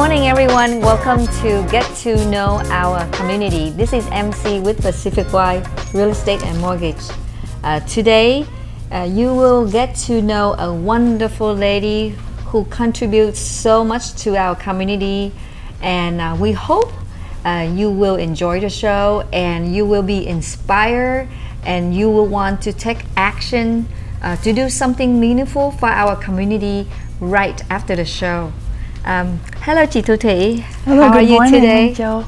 morning, everyone. Welcome to Get to Know Our Community. This is MC with Pacific-wide Real Estate and Mortgage. Today, you will get to know a wonderful lady who contributes so much to our community, and we hope you will enjoy the show and you will be inspired and you will want to take action to do something meaningful for our community right after the show. Hello, chị Thu-Thuy. Hello, How good are you morning, today? Joe.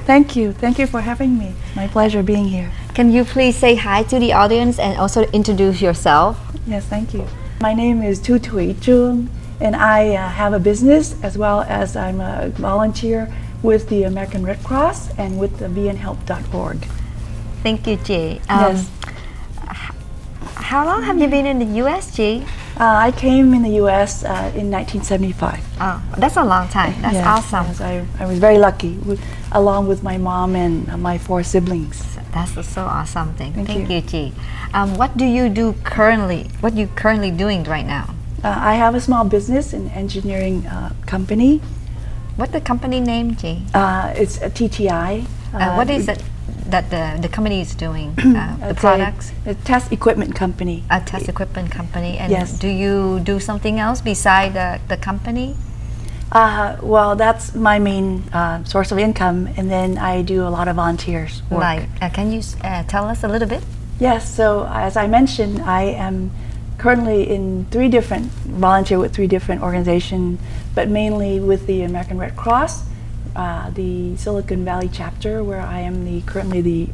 Thank you for having me. My pleasure being here. Can you please say hi to the audience and also introduce yourself? Yes, thank you. My name is Thu-Thuy Truong, and I have a business as well as I'm a volunteer with the American Red Cross and with the VNHelp.org. Thank you, chị. Yes. How long have you been in the U.S., chị? I came in the U.S. In 1975. Oh, that's a long time. That's Yes, awesome. Yes, I was very lucky, along with my mom and my 4 siblings. That's a so awesome thing. Thank you, chị. What do you do currently? What are you currently doing right now? I have a small business, an engineering company. What's the company name, chị? It's a TTI. What is it that the company is doing? The products? A test equipment company. A test equipment company. And Yes. do you do something else beside the company? Well, that's my main source of income, and then I do a lot of volunteers work. Like, can you tell us a little bit? Yes, so as I mentioned, I am currently in volunteer with 3 different organizations, but mainly with the American Red Cross, the Silicon Valley chapter, where I am currently the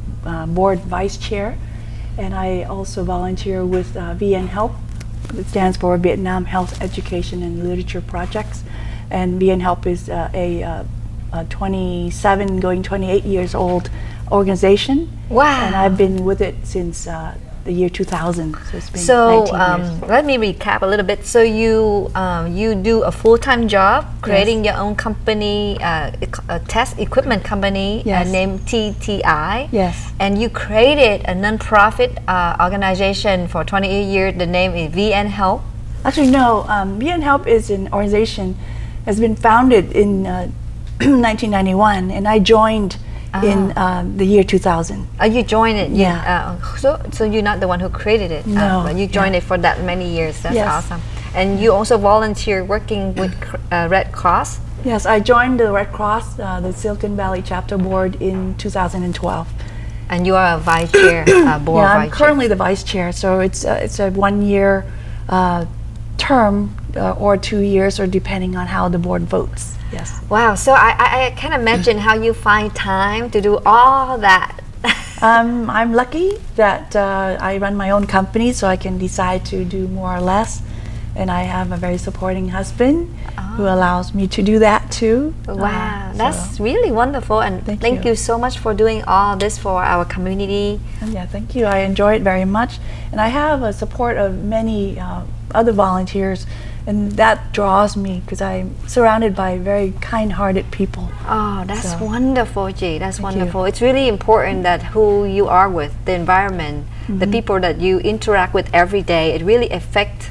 board vice chair, and I also volunteer with VNHelp. It stands for Vietnam Health Education and Literature Projects, and VNHelp is a 27 going 28 years old organization. Wow. And I've been with it since the year 2000, so it's been 19 years. Let me recap a little bit. So you do a full-time job creating your own company, a test equipment company named TTI. Yes. And you created a non-profit organization for 28 years. The name is VNHelp. Actually, no. VNHelp is an organization has been founded in 1991, and I joined in the year 2000. You joined it? Yeah. So you're not the one who created it? No. But you joined it for that many years. That's Yes. awesome. And you also volunteer working with Red Cross? Yes, I joined the Red Cross, the Silicon Valley chapter board in 2012. And you are a vice chair, board Yeah, I'm vice chair. currently the vice chair, so it's a 1-year term or 2 years, or depending on how the board votes. Yes. Wow, so I can't imagine how you find time to do all that. I'm lucky that I run my own company, so I can decide to do more or less. And I have a very supporting husband who allows me to do that too. Wow, that's really wonderful. And thank you so much for doing all this for our community. Yeah, thank you. I enjoy it very much. And I have a support of many other volunteers, and that draws me because I'm surrounded by very kind-hearted people. Oh, that's wonderful, G. That's wonderful. You. It's really important that who you are with, the environment, the people that you interact with every day, it really affects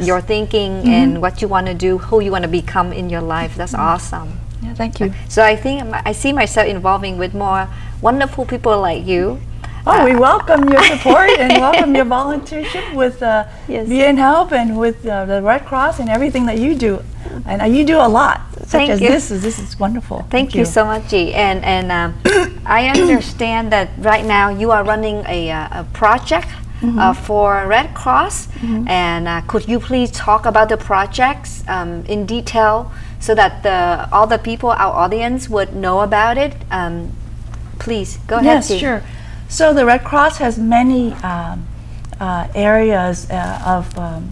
your thinking and what you want to do, who you want to become in your life. That's awesome. Yeah, thank you. So I think I see myself involving with more wonderful people like you. Oh, we welcome your support and welcome your volunteership with VNHelp and with the Red Cross and everything that you do. And you do a lot, such as this. This is wonderful. Thank you so much, G. And I understand that right now you are running a project for Red Cross. And could you please talk about the projects in detail so that all the people, our audience, would know about it? Please, go ahead, Yes, G. sure. So the Red Cross has many areas of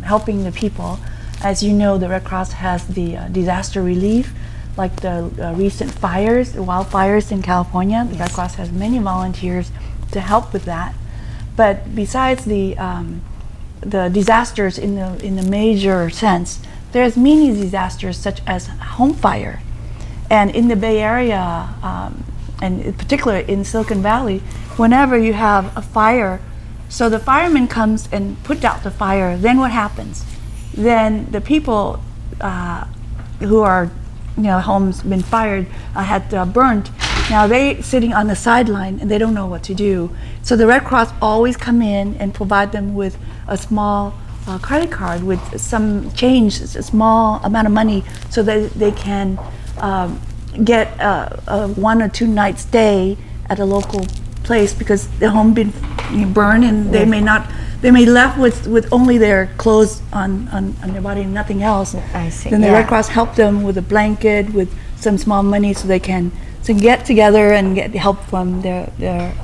helping the people. As you know, the Red Cross has the disaster relief, like the recent fires, the wildfires in California. The Red Cross has many volunteers to help with that. But besides the disasters in the major sense, there's many disasters such as home fire. And in the Bay Area, and in particular in Silicon Valley, whenever you have a fire, so the fireman comes and put out the fire, then what happens? Then the people who are homes been fired, had burnt. Now they sitting on the sideline and they don't know what to do. So the Red Cross always come in and provide them with a small credit card with some change, a small amount of money, so that they can get a 1 or 2 night stay at a local place, because the home been burned and they may left with only their clothes on their body and nothing else. I see. Then the Red Cross help them with a blanket, with some small money, so they can get together and get help from their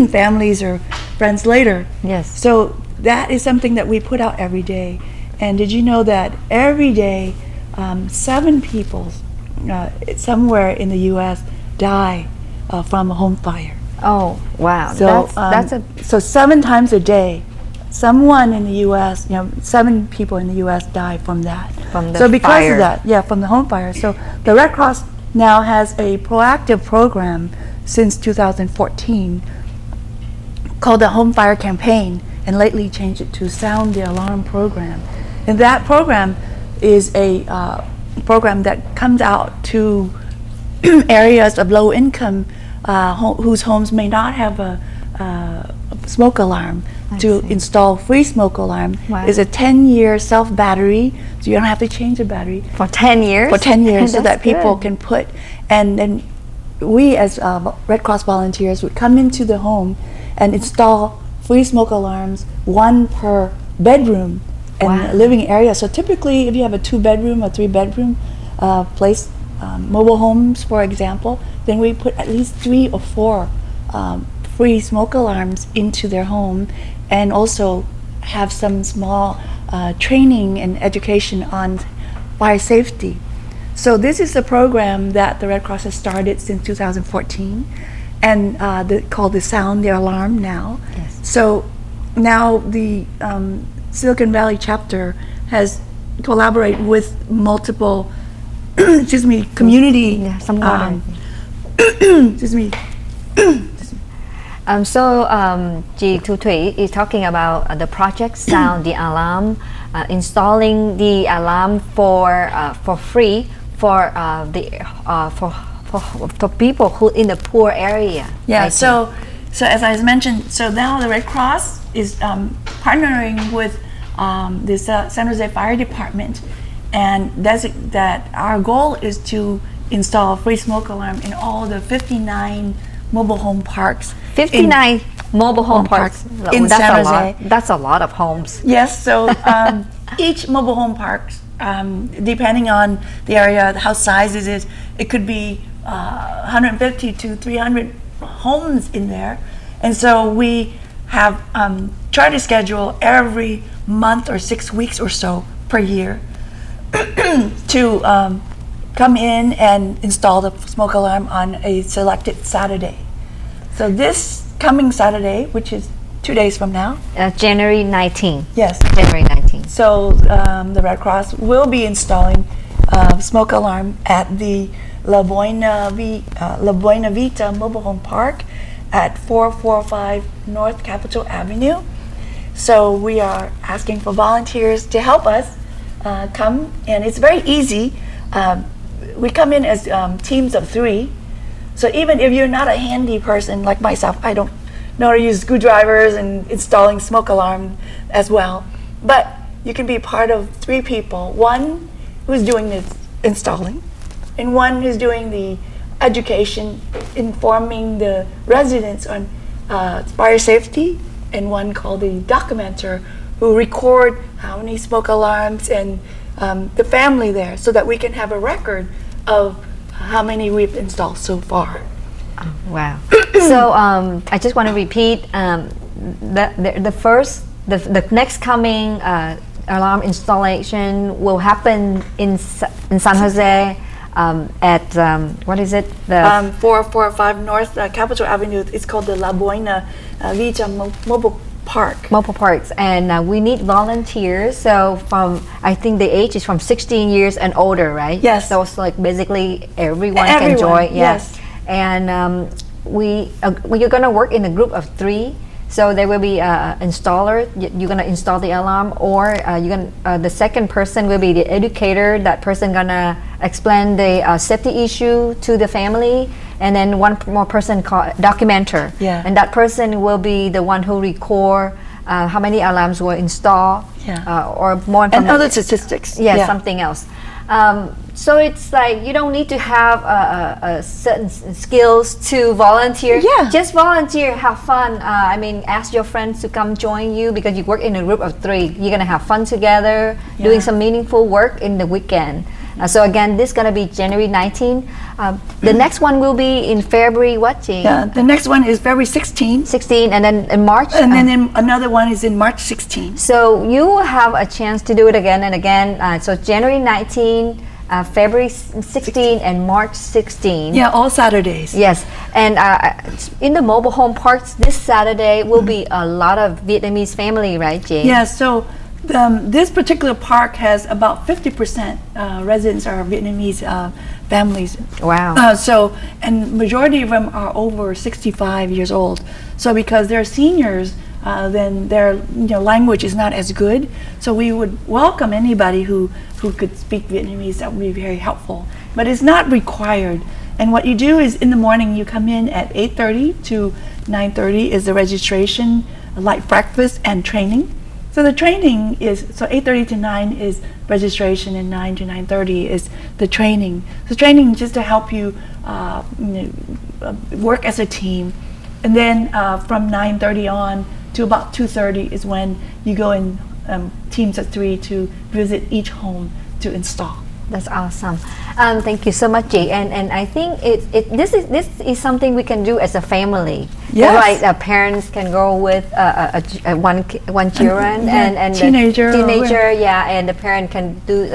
families or friends later. Yes. So that is something that we put out every day. And did you know that every day 7 people somewhere in the U.S. die from a home fire? Oh, wow. So so 7 times a day, someone in the U.S., 7 people in the U.S. die from that. From the so because fire. of that, from the home fire. So the Red Cross now has a proactive program since 2014 called the Home Fire Campaign, and lately changed it to Sound the Alarm program. And that program is a program that comes out to areas of low income whose homes may not have a smoke alarm, to install free smoke alarm. Wow. It's a 10-year self battery, so you don't have to change the battery. For 10 years? For 10 years, so That's that people good. can put, and then we as Red Cross volunteers would come into the home and install free smoke alarms, 1 per bedroom and Wow. living area. So typically, if you have a 2-bedroom or 3-bedroom place, mobile homes, for example, then we put at least 3 or 4 free smoke alarms into their home, and also have some small training and education on fire safety. So this is a program that the Red Cross has started since 2014, and called the Sound the Alarm now. Yes. So now the Silicon Valley chapter has collaborated with multiple community some water. excuse me. Chị Thu-Thuy is talking about the project Sound the Alarm, installing the alarm for free for people who in the poor area. Yeah. So as I mentioned, so now the Red Cross is partnering with the San Jose Fire Department, and that our goal is to install free smoke alarm in all the 59 mobile home parks. 59 mobile home parks. in That's San a Jose. lot. That's a lot of homes. Yes, so each mobile home park, depending on the area, the house size it could be 150 to 300 homes in there. And so we have tried to schedule every month or 6 weeks or so per year to come in and install the smoke alarm on a selected Saturday. So this coming Saturday, which is 2 days from now. January 19. Yes. January 19. So the Red Cross will be installing smoke alarm at the La Buena Vita Mobile Home Park at 445 North Capitol Avenue. So we are asking for volunteers to help us come, and it's very easy. We come in as teams of 3. So even if you're not a handy person like myself, I don't know how to use screwdrivers and installing smoke alarm as well. But you can be part of 3 people. 1 who's doing the installing, and 1 who's doing the education, informing the residents on fire safety, and 1 called the documenter, who record how many smoke alarms and the family there, so that we can have a record of how many we've installed so far. Wow. So I just want to repeat the next coming alarm installation will happen in San Jose at what is it? The 445 North Capitol Avenue. It's called the La Buena Vita Mobile Park. Mobile parks, and we need volunteers. So I think the age is from 16 years and older, right? Yes. So it's like basically everyone can join. Yes. And you're gonna work in a group of 3. So there will be an installer. You're gonna install the alarm, or the second person will be the educator. That person gonna explain the safety issue to the family, and then one more person called documenter. Yeah. And that person will be the one who record how many alarms were installed, or more and other statistics. Yeah, something else. So it's like you don't need to have a certain skills to volunteer. Yeah. Just volunteer, have fun. I mean, ask your friends to come join you because you work in a group of 3. You're gonna have fun together, doing some meaningful work in the weekend. So again, this is gonna be January 19. The next one will be in February. What? Yeah. The next one is February 16. 16, and then in March. And then another one is in March 16. So you will have a chance to do it again and again. So January 19. February 16 and March 16. Yeah, all Saturdays. Yes, and in the mobile home parks this Saturday will be a lot of Vietnamese family, right, Jay? Yeah, so this particular park has about 50% residents are Vietnamese families. Wow. And majority of them are over 65 years old. So because they're seniors, then their language is not as good. So we would welcome anybody who could speak Vietnamese. That would be very helpful. But it's not required. And what you do is in the morning you come in at 8:30 to 9:30 is the registration, light breakfast, and training. So the training is 8:30 to 9 is registration, and 9 to 9:30 is the training. So training is just to help you, work as a team. And then from 9:30 on to about 2:30 is when you go in teams of 3 to visit each home to install. That's awesome. Thank you so much, Jay. And I think this is something we can do as a family. Yes. Right. Parents can go with one children and teenager. Yeah, and the parent can do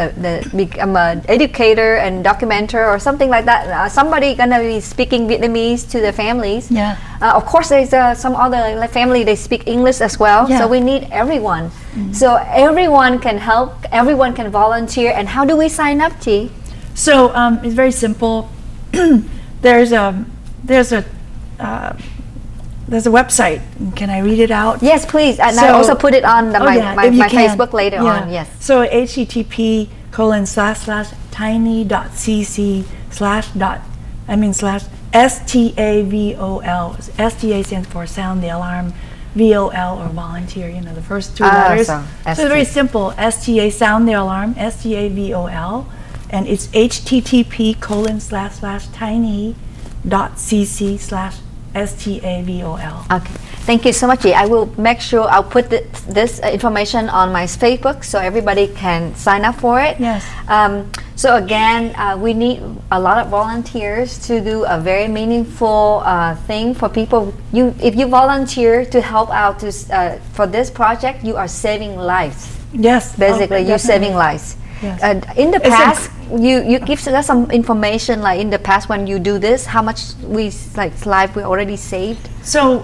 become an educator and documenter or something like that. Somebody gonna be speaking Vietnamese to the families. Yeah. Of course, there's some other family they speak English as well. Yeah. So we need everyone. So everyone can help. Everyone can volunteer. And how do we sign up, T? So it's very simple. There's a website. Can I read it out? Yes, please. And I also put it on my Facebook later on. Yes. So http://tiny.cc/STAVOL. STA stands for sound the alarm. VOL or volunteer, the first 2 letters. So it's very simple. STA sound the alarm. STAVOL, and it's http://tiny.cc/STAVOL. Okay. Thank you so much, Jay. I will make sure I'll put this information on my Facebook so everybody can sign up for it. Yes. So again, we need a lot of volunteers to do a very meaningful thing for people. If you volunteer to help out for this project, you are saving lives. Yes. Basically, you're saving lives. Yes. In the past, you give us some information like in the past when you do this, how much life we already saved? So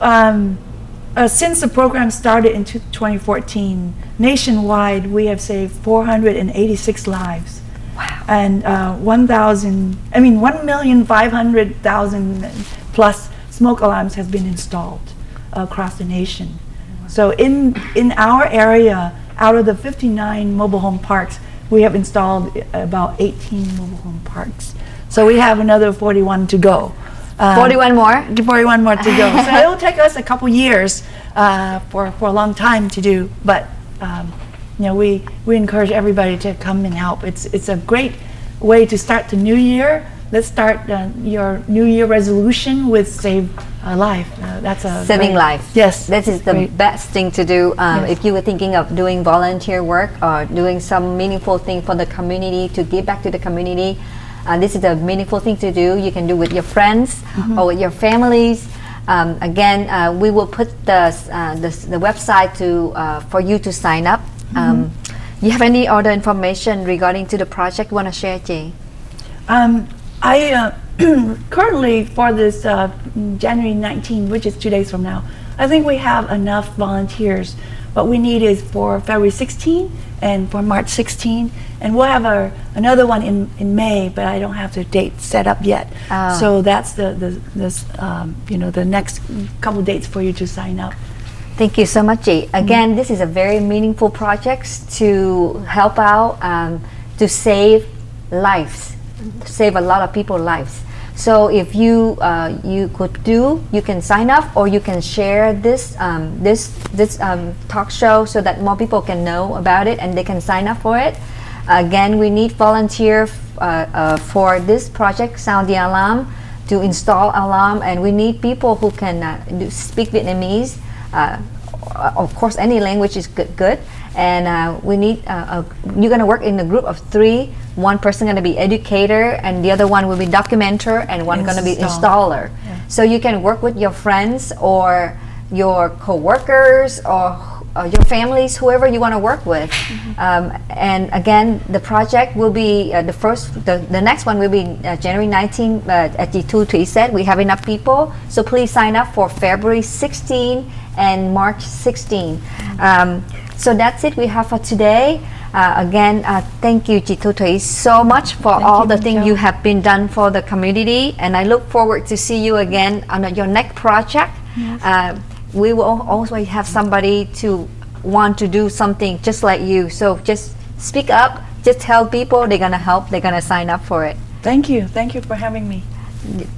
since the program started in 2014, nationwide we have saved 486 lives. Wow. And 1,500,000 plus smoke alarms has been installed across the nation. So in our area, out of the 59 mobile home parks, we have installed about 18 mobile home parks. So we have another 41 to go. 41 more? 41 more to go. So it will take us a couple years for a long time to do, but we encourage everybody to come and help. It's a great way to start the new year. Let's start your New Year resolution with save a life. That's a saving life. Yes, this is the best thing to do. Yes. If you were thinking of doing volunteer work or doing some meaningful thing for the community to give back to the community, this is a meaningful thing to do. You can do with your friends or with your families. Again, we will put the website for you to sign up. You have any other information regarding to the project you want to share, Jay? I currently for this January 19, which is 2 days from now, I think we have enough volunteers. What we need is for February 16 and for March 16, and we'll have another one in May, but I don't have the date set up yet. So that's the next couple dates for you to sign up. Thank you so much, Jay. Again, this is a very meaningful project to help out, to save lives. save a lot of people's lives. So if you you can sign up, or you can share this talk show so that more people can know about it and they can sign up for it. Again, we need volunteer for this project, Sound the Alarm, to install alarm, and we need people who can speak Vietnamese. Of course, any language is good. And we need you're going to work in a group of 3. One person going to be educator, and the other one will be documenter, and one going to be installer. Yeah. So you can work with your friends or your co-workers or your families, whoever you want to work with. And again, the project will be the next one will be January 19 at the Thu-Thuy said. We have enough people, so please sign up for February 16 and March 16. So that's it we have for today. Again, thank you, chị Thu-Thuy, so much for all the things you have been done for the community, and I look forward to see you again on your next project. Yes. We will always have somebody to want to do something just like you. So just speak up, just tell people, they're gonna help, they're gonna sign up for it. Thank you for having me.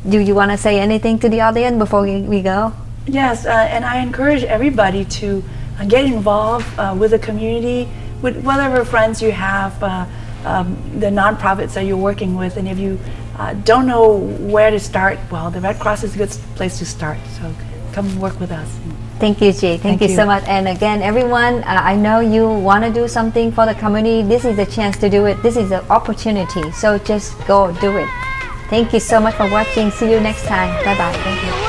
Do you want to say anything to the audience before we go? Yes, and I encourage everybody to get involved with the community, with whatever friends you have, the nonprofits that you're working with, and if you don't know where to start, well, the Red Cross is a good place to start, so come work with us. Thank you, Jay. Thank you so much. And again, everyone, I know you want to do something for the community. This is a chance to do it. This is an opportunity, so just go do it. Thank you so much for watching. See you next time. Bye-bye. Thank you.